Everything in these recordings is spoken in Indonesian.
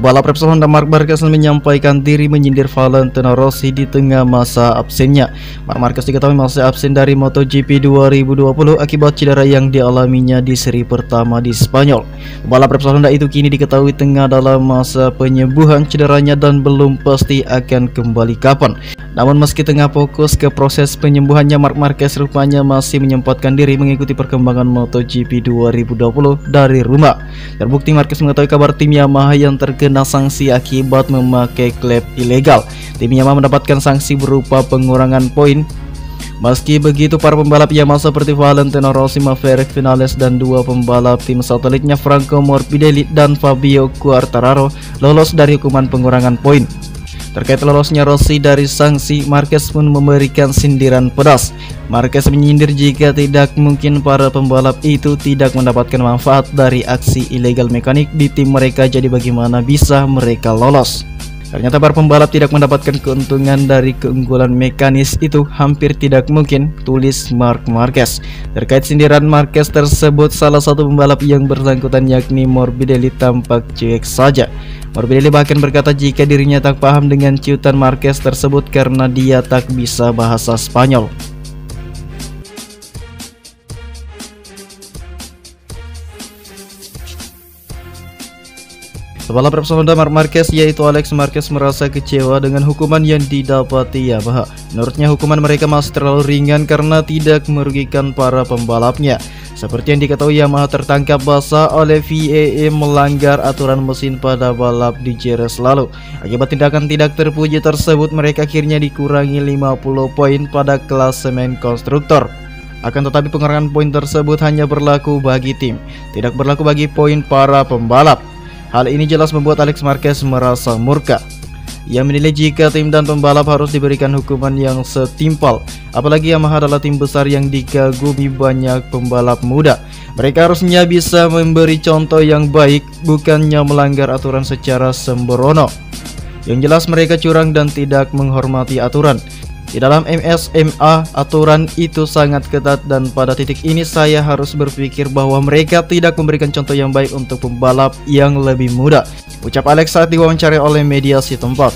Balap Repsol Honda Marc Marquez menyampaikan diri menyindir Valentino Rossi di tengah masa absennya. Marc Marquez diketahui masih absen dari MotoGP 2020 akibat cedera yang dialaminya di seri pertama di Spanyol. Balap Repsol Honda itu kini diketahui tengah dalam masa penyembuhan cederanya dan belum pasti akan kembali kapan. Namun meski tengah fokus ke proses penyembuhannya, Marc Marquez rupanya masih menyempatkan diri mengikuti perkembangan MotoGP 2020 dari rumah. Terbukti Marquez mengetahui kabar tim Yamaha yang terkena sanksi akibat memakai klep ilegal. Tim Yamaha mendapatkan sanksi berupa pengurangan poin. Meski begitu, para pembalap Yamaha seperti Valentino Rossi, Maverick Vinales, dan dua pembalap tim satelitnya Franco Morbidelli dan Fabio Quartararo lolos dari hukuman pengurangan poin. Terkait lolosnya Rossi dari sanksi, Marquez pun memberikan sindiran pedas. Marquez menyindir jika tidak mungkin para pembalap itu tidak mendapatkan manfaat dari aksi ilegal mekanik di tim mereka, jadi bagaimana bisa mereka lolos? Ternyata para pembalap tidak mendapatkan keuntungan dari keunggulan mekanis itu hampir tidak mungkin, tulis Marc Marquez. Terkait sindiran Marquez tersebut, salah satu pembalap yang bersangkutan yakni Morbidelli tampak cuek saja. Morbidelli bahkan berkata jika dirinya tak paham dengan ciutan Marquez tersebut karena dia tak bisa bahasa Spanyol. Pebalap Repsol Honda Marc Marquez yaitu Alex Marquez merasa kecewa dengan hukuman yang didapati Yamaha. Menurutnya hukuman mereka masih terlalu ringan karena tidak merugikan para pembalapnya. Seperti yang diketahui, Yamaha tertangkap basah oleh VAA melanggar aturan mesin pada balap di Jerez lalu. Akibat tindakan tidak terpuji tersebut, mereka akhirnya dikurangi 50 poin pada klasemen konstruktor. Akan tetapi pengurangan poin tersebut hanya berlaku bagi tim, tidak berlaku bagi poin para pembalap. Hal ini jelas membuat Alex Marquez merasa murka. Ia menilai jika tim dan pembalap harus diberikan hukuman yang setimpal. Apalagi Yamaha adalah tim besar yang dikagumi banyak pembalap muda. Mereka harusnya bisa memberi contoh yang baik, bukannya melanggar aturan secara sembrono. Yang jelas mereka curang dan tidak menghormati aturan. Di dalam MSMA, aturan itu sangat ketat dan pada titik ini saya harus berpikir bahwa mereka tidak memberikan contoh yang baik untuk pembalap yang lebih muda, ucap Alex saat diwawancara oleh media setempat.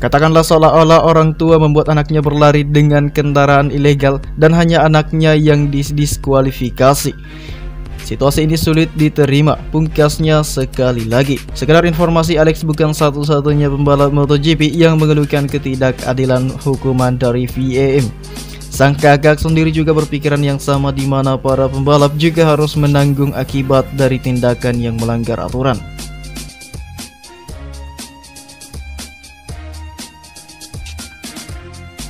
Katakanlah seolah-olah orang tua membuat anaknya berlari dengan kendaraan ilegal dan hanya anaknya yang didiskualifikasi. Situasi ini sulit diterima, pungkasnya sekali lagi. Sekedar informasi, Alex bukan satu-satunya pembalap MotoGP yang mengeluhkan ketidakadilan hukuman dari VAM. Sang kakak sendiri juga berpikiran yang sama, di mana para pembalap juga harus menanggung akibat dari tindakan yang melanggar aturan.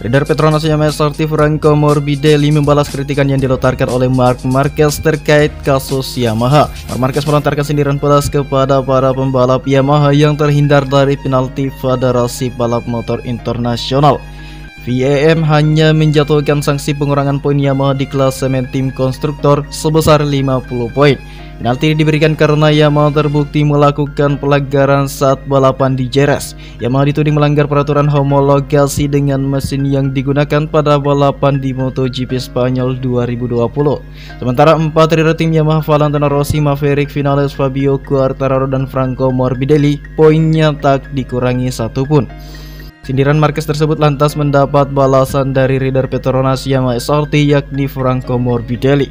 Rider Petronas Yamaha SRT Franco Morbidelli membalas kritikan yang dilontarkan oleh Marc Marquez terkait kasus Yamaha. Marc Marquez melontarkan sindiran pedas kepada para pembalap Yamaha yang terhindar dari penalti Federasi Balap Motor Internasional. VAM hanya menjatuhkan sanksi pengurangan poin Yamaha di klasemen tim konstruktor sebesar 50 poin. Penalti diberikan karena Yamaha terbukti melakukan pelanggaran saat balapan di Jerez. Yamaha dituding melanggar peraturan homologasi dengan mesin yang digunakan pada balapan di MotoGP Spanyol 2020. Sementara 4 rider tim Yamaha, Valentino Rossi, Maverick Vinales, Fabio Quartararo, dan Franco Morbidelli, poinnya tak dikurangi satupun. Sindiran Marquez tersebut lantas mendapat balasan dari rider Petronas Yamaha SRT yakni Franco Morbidelli.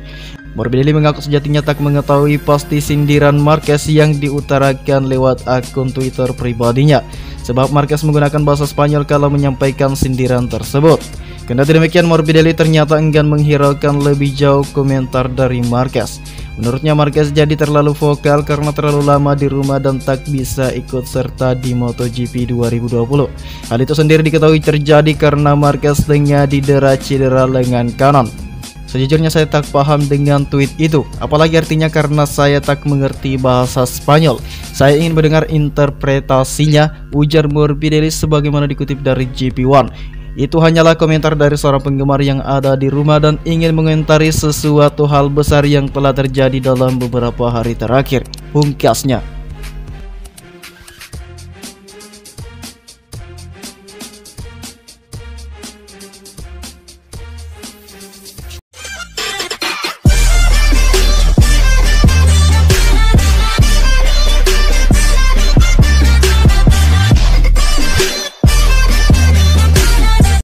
Morbidelli mengaku sejatinya tak mengetahui pasti sindiran Marquez yang diutarakan lewat akun Twitter pribadinya, sebab Marquez menggunakan bahasa Spanyol kalau menyampaikan sindiran tersebut. Kendati demikian, Morbidelli ternyata enggan menghiraukan lebih jauh komentar dari Marquez. Menurutnya Marquez jadi terlalu vokal karena terlalu lama di rumah dan tak bisa ikut serta di MotoGP 2020. Hal itu sendiri diketahui terjadi karena Marquez tengah didera cedera lengan kanan. Sejujurnya saya tak paham dengan tweet itu, apalagi artinya karena saya tak mengerti bahasa Spanyol. Saya ingin mendengar interpretasinya, ujar Morbidelli sebagaimana dikutip dari GP1. Itu hanyalah komentar dari seorang penggemar yang ada di rumah dan ingin mengomentari sesuatu hal besar yang telah terjadi dalam beberapa hari terakhir, pungkasnya.